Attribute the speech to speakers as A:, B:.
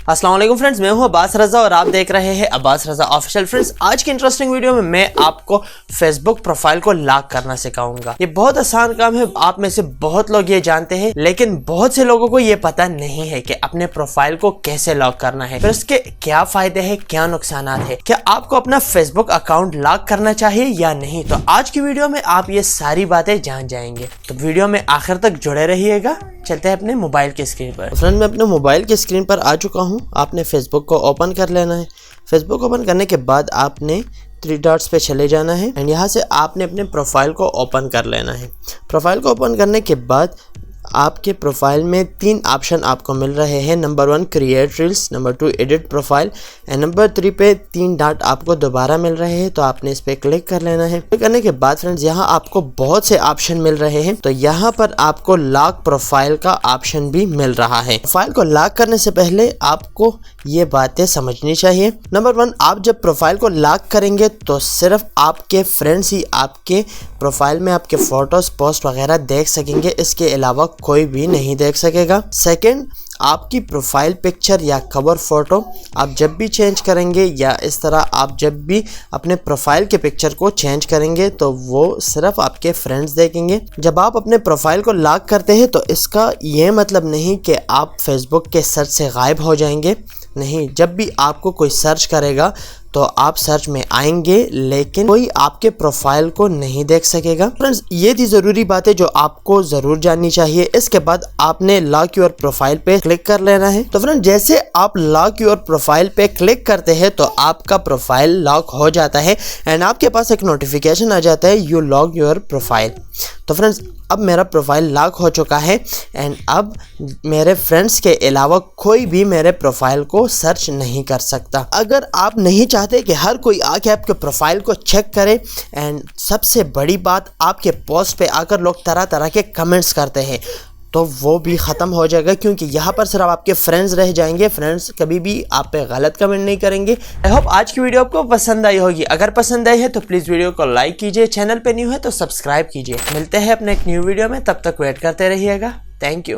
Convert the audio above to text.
A: अस्सलाम वालेकुम फ्रेंड्स, मैं हूं अब्बास रज़ा और आप देख रहे हैं अब्बास रज़ा ऑफिशियल। फ्रेंड्स, आज की इंटरेस्टिंग वीडियो में मैं आपको फेसबुक प्रोफाइल को लॉक करना सिखाऊंगा। ये बहुत आसान काम है, आप में से बहुत लोग ये जानते हैं, लेकिन बहुत से लोगों को ये पता नहीं है कि अपने प्रोफाइल को कैसे लॉक करना है, फिर उसके क्या फायदे हैं, क्या नुकसान है, क्या आपको अपना फेसबुक अकाउंट लॉक करना चाहिए या नहीं। तो आज की वीडियो में आप ये सारी बातें जान जाएंगे, तो वीडियो में आखिर तक जुड़े रहिएगा। चलते हैं अपने मोबाइल की स्क्रीन पर। फ्रेंड, मैं अपने मोबाइल की स्क्रीन पर आ चुका हूँ। आपने फेसबुक को ओपन कर लेना है। फेसबुक ओपन करने के बाद आपने 3 डॉट्स पे चले जाना है एंड यहाँ से आपने अपने प्रोफाइल को ओपन कर लेना है। प्रोफाइल को ओपन करने के बाद आपके प्रोफाइल में 3 ऑप्शन आपको मिल रहे हैं। Number 1 create reels, number 2 edit profile and number 3 पे 3 डॉट आपको दोबारा मिल रहे हैं, तो आपने इस पे क्लिक कर लेना है। क्लिक करने के बाद फ्रेंड्स, यहाँ आपको बहुत से ऑप्शन मिल रहे हैं, तो यहाँ पर आपको लॉक प्रोफाइल का ऑप्शन भी मिल रहा है। प्रोफाइल को लॉक करने से पहले आपको ये बातें समझनी चाहिए। नंबर 1, आप जब प्रोफाइल को लॉक करेंगे तो सिर्फ आपके फ्रेंड्स ही आपके प्रोफाइल में आपके फोटोज पोस्ट वगैरह देख सकेंगे, इसके अलावा कोई भी नहीं देख सकेगा। सेकंड, आपकी प्रोफाइल पिक्चर या कवर फोटो आप जब भी चेंज करेंगे या इस तरह आप जब भी अपने प्रोफाइल के पिक्चर को चेंज करेंगे तो वो सिर्फ आपके फ्रेंड्स देखेंगे। जब आप अपने प्रोफाइल को लॉक करते हैं तो इसका ये मतलब नहीं कि आप फेसबुक के सर्च से गायब हो जाएंगे, नहीं। जब भी आपको कोई सर्च करेगा तो आप सर्च में आएंगे, लेकिन कोई आपके प्रोफाइल को नहीं देख सकेगा। फ्रेंड्स, ये थी ज़रूरी बातें जो आपको ज़रूर जाननी चाहिए। इसके बाद आपने लॉक योर प्रोफाइल पे क्लिक कर लेना है। तो फ्रेंड्स, जैसे आप लॉक योर प्रोफाइल पे क्लिक करते हैं तो आपका प्रोफाइल लॉक हो जाता है एंड आपके पास एक नोटिफिकेशन आ जाता है, यू लॉक योर प्रोफाइल। तो फ्रेंड्स, अब मेरा प्रोफाइल लॉक हो चुका है एंड अब मेरे फ्रेंड्स के अलावा कोई भी मेरे प्रोफाइल को सर्च नहीं कर सकता। अगर आप नहीं चाहते कि हर कोई आके आपके प्रोफाइल को चेक करे एंड सबसे बड़ी बात, आपके पोस्ट पे आकर लोग तरह तरह के कमेंट्स करते हैं, तो वो भी ख़त्म हो जाएगा, क्योंकि यहाँ पर सिर्फ आपके फ्रेंड्स रह जाएंगे। फ्रेंड्स कभी भी आप पे गलत कमेंट नहीं करेंगे। आई होप आज की वीडियो आपको पसंद आई होगी। अगर पसंद आई है तो प्लीज़ वीडियो को लाइक कीजिए, चैनल पे न्यू है तो सब्सक्राइब कीजिए। मिलते हैं अपने एक न्यू वीडियो में, तब तक वेट करते रहिएगा। Thank you.